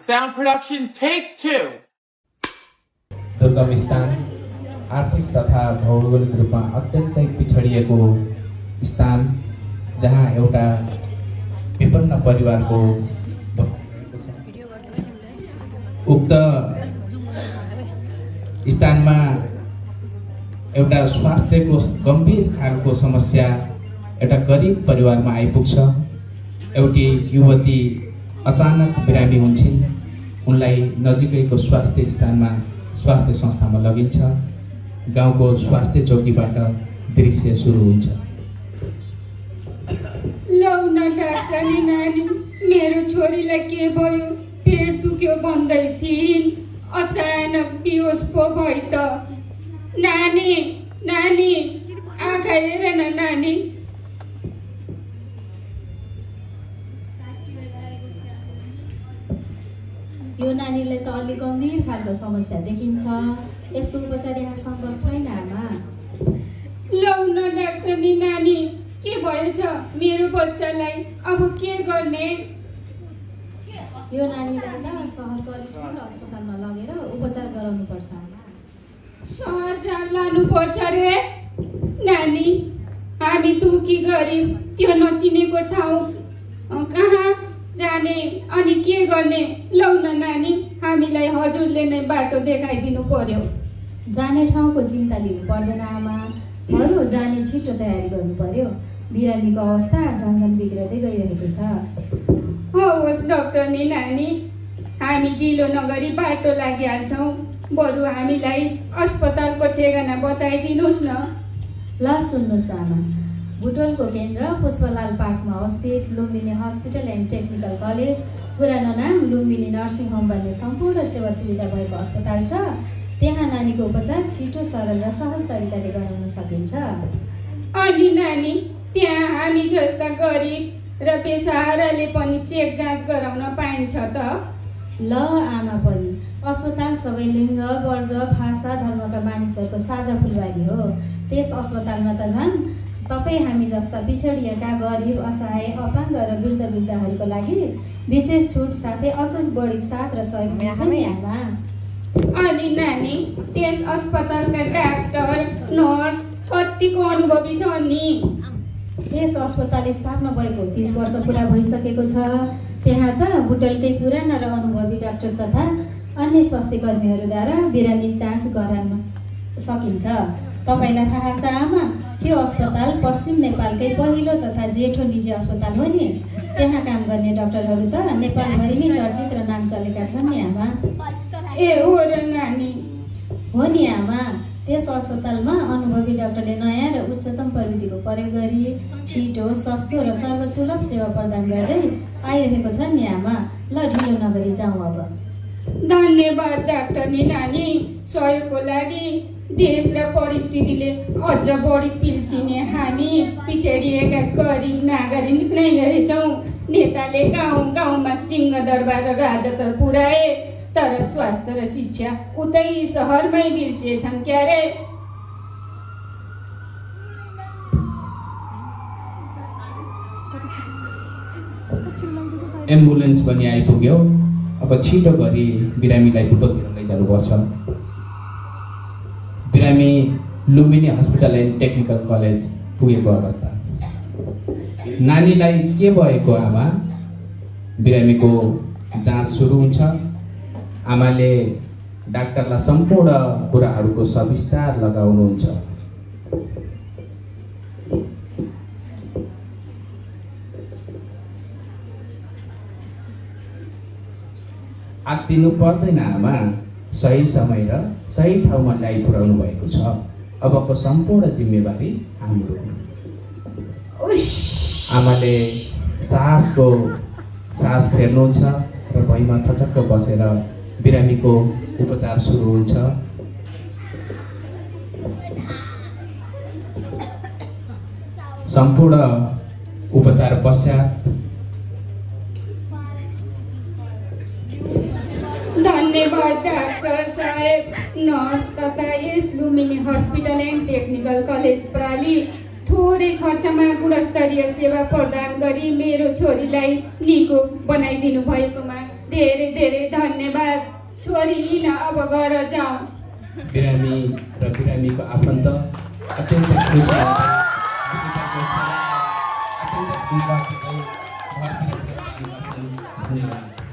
Sound production, take 2. दुर्गम स्थान आर्थिक तथा भौगोलिक रूपमा अत्यन्तै पिछडिएको स्थान जहाँ एउटा विपन्न परिवारको उक्त स्थानमा एउटा स्वास्थ्यको गम्भीर खालको समस्या एउटा गरिब परिवारमा आइपुग्छ। एउटी युवती अचानक बिरामी हुन्छन्। उनलाई नजिकैको स्वास्थ्य स्थानमा स्वास्थ्य संस्थामा लगिन्छ। गाउँको स्वास्थ्य चौकीबाट दृश्य सुरु हुन्छ। लौ न डाक्टर नि नानी, मेरो छोरीलाई के भयो? पेट दुख्यो भन्दै थिइन्, अचानक बेहोस पो भइ त। नानी नानी, आँखा हेर न नानी। यो नानीलाई त अलि गम्भीर खालको समस्या देखिन्छ। यसको उपचार यहाँ सम्भव छैन आमा। लौ न डाक्टर नि नानी, के भएछ मेरो बच्चालाई? अब के गर्ने? यो नानीलाई त सहरको अलि ठुलो अस्पतालमा लगेर उपचार गराउनु पर्छ आमा। सहर जान लानु पर्छ रे नानी? हामी दुखी गरिब, त्यो नचिनेको ठाउँ कहाँ जाने अनि के गर्ने? लौ न नानी, हामीलाई हजुरले नै बाटो देखाइदिनु पर्यो। जाने ठाउँको चिन्ता लिनु पर्दैन आमा, बरु जाने छिटो तयारी गर्नु पर्यो। बिरामीको अवस्था झन्झन बिग्रदै गइरहेको छ। हवस् डाक्टर नि नानी, हामी ढिलो नगरी बाटो लागिहाल्छौँ। बरु हामीलाई अस्पतालको ठेगाना बताइदिनुहोस् न। ल सुन्नुहोस् आमा, बुटोलको केन्द्र पुष्पलाल पार्कमा अवस्थित Lumbini hospital and technical college, पुरानो नाम लुम्बिनी नर्सिङ होम भन्ने सम्पूर्ण सेवा सुविधा भएको अस्पताल छ। त्यहाँ नानीको उपचार छिटो, सरल र सहज तरिकाले गराउन सकिन्छ। अनि नानी, त्यहाँ हामी जस्ता गरिब र बेसहाराले पनि चेक जाँच गराउन पाइन्छ त? ल आमा पनि, अस्पताल सबै लिङ्ग, वर्ग, भाषा, धर्मका मानिसहरूको साझा फुलबारी हो। त्यस अस्पतालमा त झन् तपाईँ हामी जस्ता पिछडिएका गरिब, असहाय, अपाङ्ग र वृद्धहरूको लागि विशेष छुट साथै अझ बढी साथ र सहयोग दिन्छ नि आमा। अनि नानी, त्यस अस्पतालका डाक्टर, नर्स कतिको अनुभवी छ नि? त्यस अस्पताल स्थापना भएको 30 वर्ष पुरा भइसकेको छ। त्यहाँ त बुटलकै पुराना र अनुभवी डाक्टर तथा अन्य स्वास्थ्य कर्मीहरूद्वारा बिरामी जाँच गराउन सकिन्छ। तपाईँलाई थाहा छ आमा, त्यो अस्पताल पश्चिम नेपालकै पहिलो तथा जेठो निजी अस्पताल हो नि। त्यहाँ काम गर्ने डाक्टरहरू त नेपालभरि नै चर्चित र नाम चलेका छन् नि आमा। ए हो र नानी? हो नि आमा, त्यस अस्पतालमा अनुभवी डाक्टरले नयाँ र उच्चतम प्रविधिको प्रयोग गरी छिटो, सस्तो र सर्वसुलभ सेवा प्रदान गर्दै आइरहेको छ नि आमा। ल ढिलो नगरी जाउँ अब। धन्यवाद डाक्टर नि नानी, सहयोगको लागि। देश र परिस्थितिले अझ बढी पिल्सिने हामी पिछडिएका गरिब नागरिक नै रहेछौँ। नेताले गाउँ गाउँमा सिंहदरबार र राजा त पुर्याए, तर स्वास्थ्य र शिक्षा उतै सहरमै बिर्सिएछन् क्यारे। एम्बुलेन्स पनि आइपुग्यो। अब छिटो गरी बिरामीलाई बुटोलतिर लैजानुपर्छ। बिरामी Lumbini hospital and technical college पुगेको अवस्था। नानीलाई के भएको आमा? बिरामीको जाँच सुरु हुन्छ। आमाले डाक्टरलाई सम्पूर्ण कुराहरूको सविस्तार लगाउनुहुन्छ। आत्तिनु पर्दैन आमा, सही समय र सही ठाउँमा ल्याइपुर्याउनु भएको छ। अबको सम्पूर्ण जिम्मेवारी हाम्रो। आमाले सास फेर्नुहुन्छ र भुइँमा थचक्क बसेर बिरामीको उपचार सुरु हुन्छ। सम्पूर्ण उपचार पश्चात धन्यवाद डाक्टर साहेब, नर्स तथा यस Lumbini hospital and technical college प्रणाली थोरै खर्चमा गुणस्तरीय सेवा प्रदान गरी मेरो छोरीलाई निको बनाइदिनु भएकोमा धेरै धेरै धन्यवाद। छोरी न अब घर जाउँ। बिरामी र बिरामीको आफन्त अत्यन्त खुसी अत्यन्त धन्यवाद।